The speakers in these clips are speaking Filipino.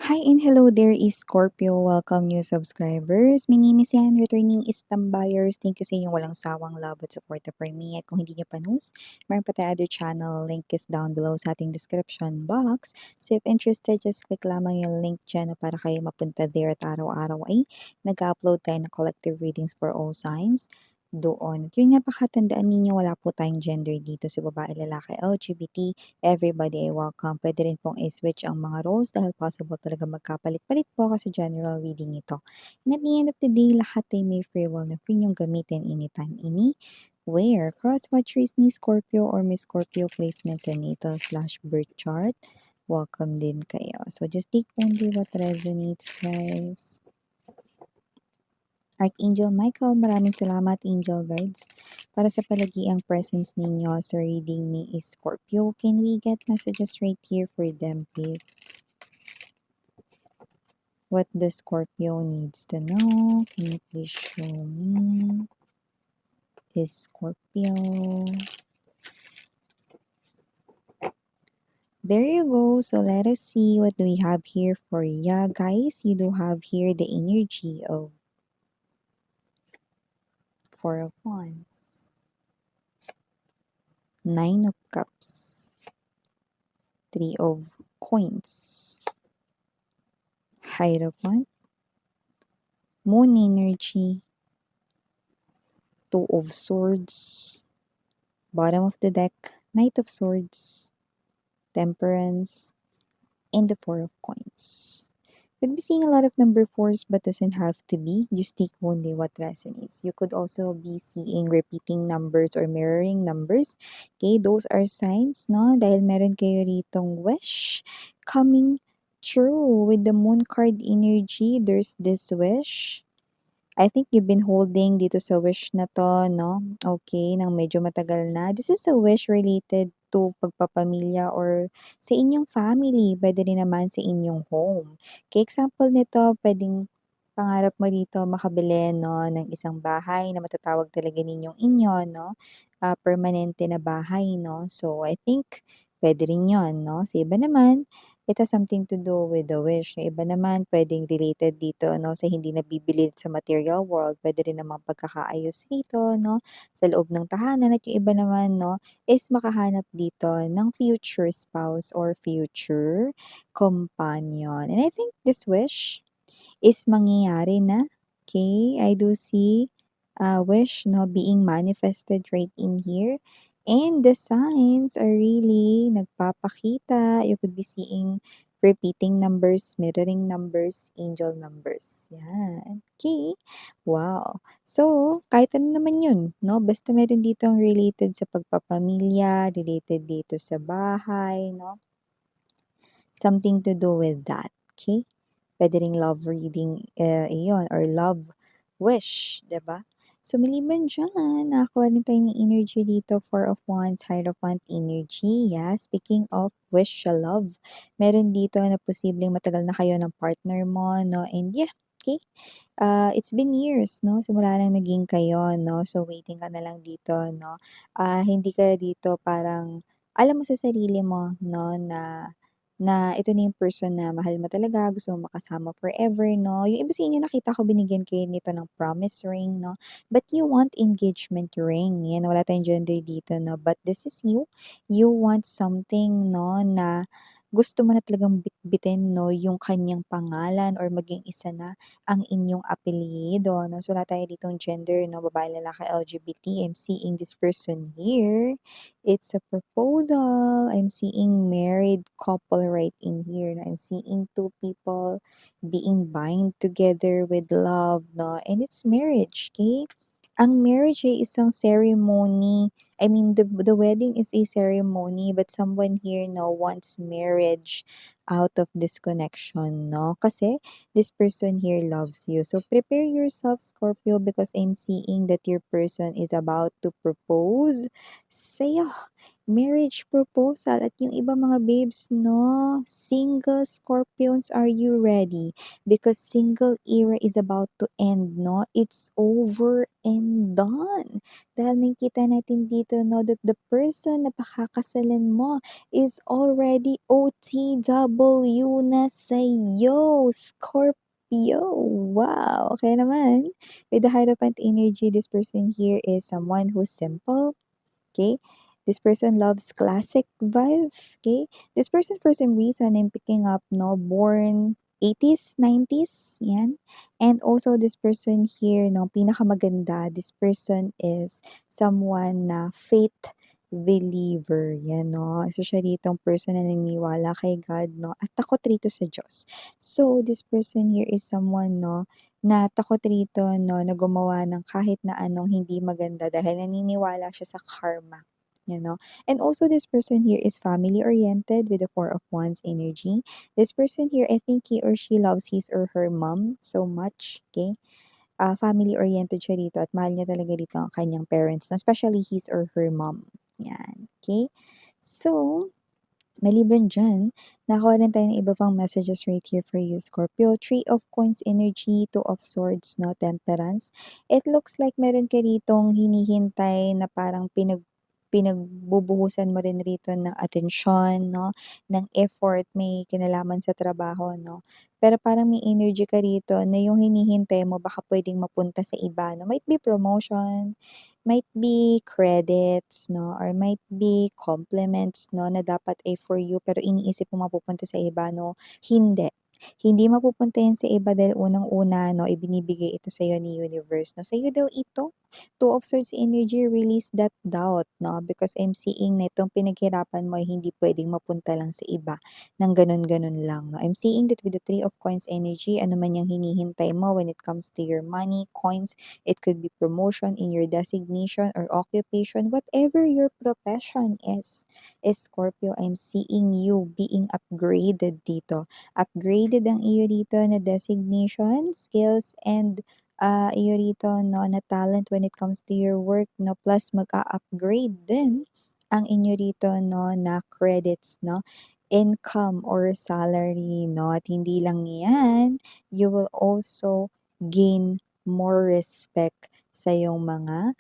Hi and hello there is Scorpio. Welcome new subscribers. My name is Yan, returning is Tambayers. Thank you sa inyong walang sawang love at support for me. At kung hindi nyo pa news, meron pa tayo other channel. Link is down below sa ating description box. So if interested, just click lamang yung link dyan para kayo mapunta there at araw-araw ay nag-upload tayo ng collective readings for all signs doon. At yun nga, pakatandaan ninyo, wala po tayong gender dito sa babae, lalaki, LGBT, everybody ay welcome. Pwede rin pong i-switch ang mga roles dahil possible talaga magkapalit-palit po kasi general reading ito. And at the end of the day, lahat ay may free will na free niyong gamitin anytime, anywhere. Cross-watchers ni Scorpio or may Scorpio placements sa natal/birth chart. Welcome din kayo. So just take only what resonates, guys. Archangel Michael, maraming salamat Angel Guides para sa palagiang presence ninyo sa reading ni Scorpio. Can we get messages right here for them, please? What the Scorpio needs to know? Can you please show me? Is Scorpio. There you go. So let us see what do we have here for ya, guys. You do have here the energy of Four of Wands, Nine of Cups, Three of Coins, Hierophant, Moon energy, Two of Swords, bottom of the deck, Knight of Swords, Temperance, and the Four of Coins. Could be seeing a lot of number fours but doesn't have to be. Just take only what resonates. You could also be seeing repeating numbers or mirroring numbers. Okay, those are signs, no? Dahil meron kayo ritong wish coming true. With the moon card energy, there's this wish. I think you've been holding dito sa wish na to, no? Okay, nang medyo matagal na. This is a wish related to pagpapamilya or sa inyong family, pwede rin naman sa inyong home. Okay, example nito, pwedeng pangarap mo dito makabili, no, ng isang bahay na matatawag talaga ninyong inyo, no? Permanente na bahay, no? So, I think pwede rin yon, no? Sa iba naman, it has something to do with the wish. Yung iba naman, pwedeng related dito, no, sa hindi nabibili sa material world. Pwede rin naman pagkakaayos dito, no, sa loob ng tahanan. At yung iba naman, no, is makahanap dito ng future spouse or future companion. And I think this wish is mangyayari na. Okay, I do see wish, no, being manifested right in here. And the signs are really nagpapakita. You could be seeing repeating numbers, mirroring numbers, angel numbers. Yan. Okay. Wow. So, kahit ano naman yun, no? Basta meron dito ang related sa pagpapamilya, related dito sa bahay, no? Something to do with that. Okay? Pwede ring love reading, iyon, or love wish, 'di ba? So, maliban dyan, nakakuha rin tayo ng energy dito, Four of Wands, Hierophant energy. Yeah, speaking of wish sa love, meron dito na posibleng matagal na kayo ng partner mo, no? And yeah, okay. It's been years, no? Simula lang naging kayo, no? So, waiting ka na lang dito, no? Hindi ka dito parang, alam mo sa sarili mo, no, na ito na yung person na mahal mo talaga, gusto mo makasama forever, no? Yung iba sa inyo nakita ko binigyan kayo nito ng promise ring, no? But you want engagement ring. Yan, wala tayong gender dito, no? But this is you. You want something, no, na gusto mo na talagang bitbitin, no, yung kanyang pangalan or maging isa na ang inyong apelyido, no? So, wala tayo ditong gender, no? Babae, lalaki, LGBT. I'm seeing this person here. It's a proposal. I'm seeing married couple right in here. I'm seeing two people being bind together with love, no? And it's marriage, okay? Ang marriage ay isang ceremony. I mean, the wedding is a ceremony, but someone here, no, wants marriage out of this connection, no? Kasi this person here loves you. So prepare yourself, Scorpio, because I'm seeing that your person is about to propose sa'yo. marriage proposal at yung iba mga babes, no? Single Scorpions, are you ready? Because single era is about to end, no? It's over and done. Dahil nakikita natin dito, no, that the person na pakakasalan mo is already OTW na sa'yo, Scorpio. Wow! Okay naman. With the Hierophant energy, this person here is someone who's simple, okay? This person loves classic vibe, okay? This person for some reason I'm picking up, no, born 80s, 90s, yan. And also this person here, no, pinakamaganda, this person is someone na faith believer, yan, no. So siya ditong person na naniniwala kay God, no, at takot rito sa Diyos. So this person here is someone, no, na takot rito, no, na gumawa ng kahit na anong hindi maganda dahil naniniwala siya sa karma. You know, and also this person here is family oriented with the Four of Wands energy. This person here, I think he or she loves his or her mom so much, okay? Family oriented siya dito at mahal niya talaga dito ang kanyang parents, no? Especially his or her mom. Yan, okay? So, maliban dyan, nakuha rin tayo ng iba pang messages right here for you, Scorpio. Three of Coins energy, Two of Swords, no, Temperance. It looks like meron ka ritong hinihintay na parang pinagbubuhusan mo rin rito ng atensyon, no, ng effort, may kinalaman sa trabaho, no. Pero parang may energy ka rito na yung hinihintay mo baka pwedeng mapunta sa iba, no. Might be promotion, might be credits, no, or might be compliments, no, na dapat ay for you pero iniisip mo mapupunta sa iba, no. Hindi. Hindi mapupunta yan sa iba dahil unang-una, no, ibinibigay ito sa'yo ni universe, no. Sa'yo daw ito. Two of Swords energy, release that doubt, no, because I'm seeing na itong pinaghirapan mo ay hindi pwedeng mapunta lang sa iba ng ganun-ganun lang, no. I'm seeing that with the Three of Coins energy, ano man yung hinihintay mo when it comes to your money, coins, it could be promotion in your designation or occupation, whatever your profession is Scorpio, I'm seeing you being upgraded dito. Upgraded ang iyo dito na designation, skills, and iyo rito, no, na talent when it comes to your work, no, plus mag-a-upgrade din ang inyo rito, no, na credits, no, income or salary, no, at hindi lang yan, you will also gain more respect sa iyong mga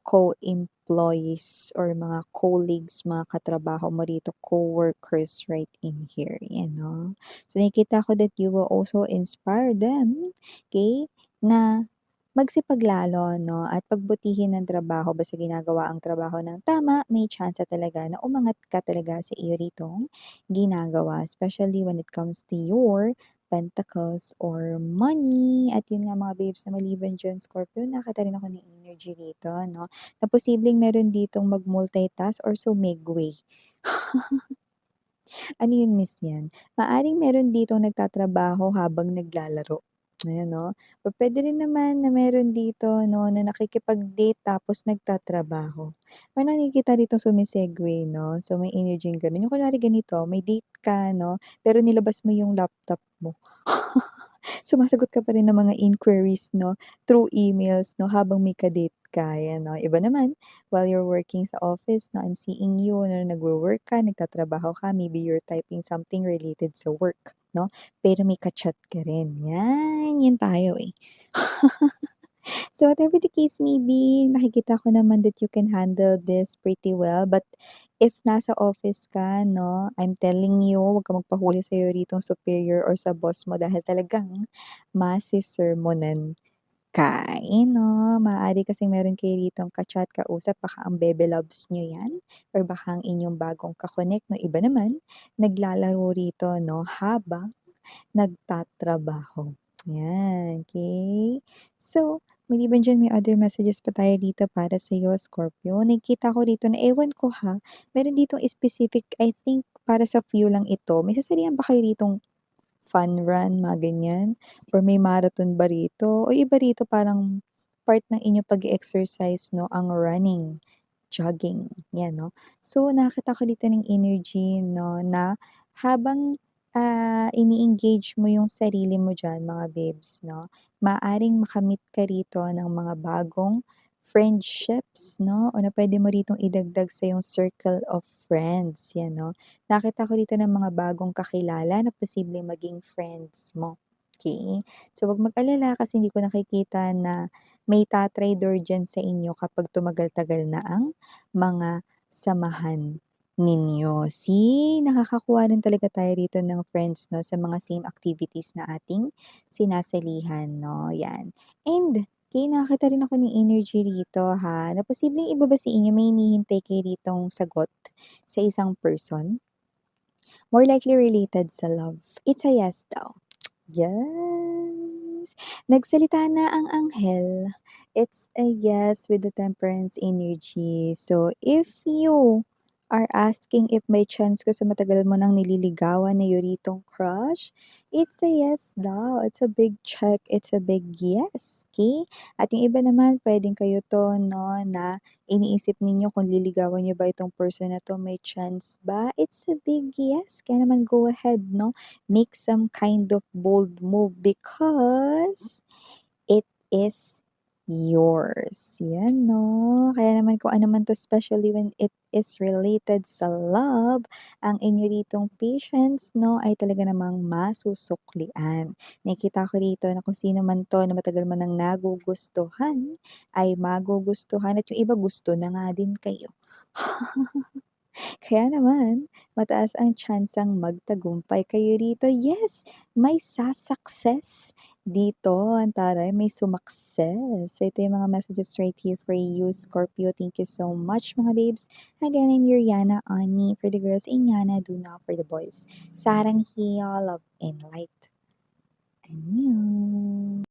co-employees or mga colleagues, mga katrabaho mo rito, co-workers right in here, you know. So nakikita ko that you will also inspire them, okay, na magsipag lalo, no, at pagbutihin ang trabaho basta ginagawa ang trabaho ng tama, may tsansa talaga na umangat ka talaga sa iyo ritong ginagawa, especially when it comes to your pentacles or money. At yun nga mga babes na maliban dyan, Scorpio, nakita rin ako ng energy dito, no, na posibleng meron ditong mag-multitask or sumigway. Ano yun, miss yan? Maaring meron ditong nagtatrabaho habang naglalaro. Ayan, no? O pwede rin naman na meron dito, no, na nakikipag-date tapos nagtatrabaho. Parang nakikita rito sumisegue, no? So, may energy yung ganun. Yung kunwari ganito, may date ka, no? Pero nilabas mo yung laptop mo. Sumasagot ka pa rin ng mga inquiries, no, through emails, no, habang may ka-date ka, yan, no. Iba naman, while you're working sa office, no, I'm seeing you, no, nagwo-work ka, nagtatrabaho ka, maybe you're typing something related sa work, no, pero may ka-chat ka rin. Yan tayo eh. So whatever the case may be, nakikita ko naman that you can handle this pretty well. But if nasa office ka, no, I'm telling you, huwag ka magpahuli sa'yo ritong superior or sa boss mo dahil talagang masisermonan ka, eh, no? Maaari kasing meron kayo ritong ka-chat, kausap, baka ang bebe loves nyo yan or baka ang inyong bagong ka-connect, no? Iba naman, naglalaro rito, no, habang nagtatrabaho. Yan, okay? So, maliban diyan may other messages pa tayo dito para sa'yo, Scorpio. Nakikita ko rito na ewan ko ha, meron ditong specific, I think para sa few lang ito. May sasalihan ba kayo ritong fun run, mga ganyan? Or may marathon ba rito? O iba rito parang part ng inyong pag-exercise, no, ang running, jogging, yan, no? So, nakita ko dito ng energy, no, na habang ini-engage mo yung sarili mo diyan, mga babes, no, maaaring makamit ka rito ng mga bagong friendships, 'no, o na puwede mo ritong idagdag sa iyong circle of friends, 'yan 'no. Nakita ko dito ng mga bagong kakilala na posibleng maging friends mo, okey? So, 'wag mag-alala kasi hindi ko nakikita na may tatraydor diyan sa inyo kapag tumagal-tagal na ang mga samahan ninyo. See, nakakakuha rin talaga tayo rito ng friends 'no, sa mga same activities na ating sinasalihan 'no, 'yan. And okey, nakakita rin ako ng energy rito ha, na posibleng iba ba sa inyo may hinihintay kayo ritong sagot sa isang person? More likely related sa love. It's a yes daw. Yes! Nagsalita na ang anghel. It's a yes with the temperance energy. So, if you are asking if may chance ka sa matagal mo nang nililigawan na yuritong crush, it's a yes daw. It's a big check. It's a big yes. Okay? At yung iba naman, pwedeng kayo to, no, na iniisip ninyo kung liligawan niyo ba itong person na to, may chance ba? It's a big yes. Kaya naman go ahead, no? Make some kind of bold move because it is yours. Yan, no? Kaya naman kung ano man to, especially when it is related sa love, ang inyo ritong patience, no, ay talaga namang masusuklian. Nakikita ko rito na kung sino man to na matagal mo nang nagugustuhan, ay magugustuhan at yung iba gusto na nga din kayo. Kaya naman, mataas ang tsansang magtagumpay kayo rito. Yes, may success dito. Ang taray, may sumakses. So, ito yung mga messages right here for you, Scorpio. Thank you so much, mga babes. Again, I'm Yuriana Ani. For the girls, Inyana, do not for the boys. Sarang hiya, love and light. Annyeong.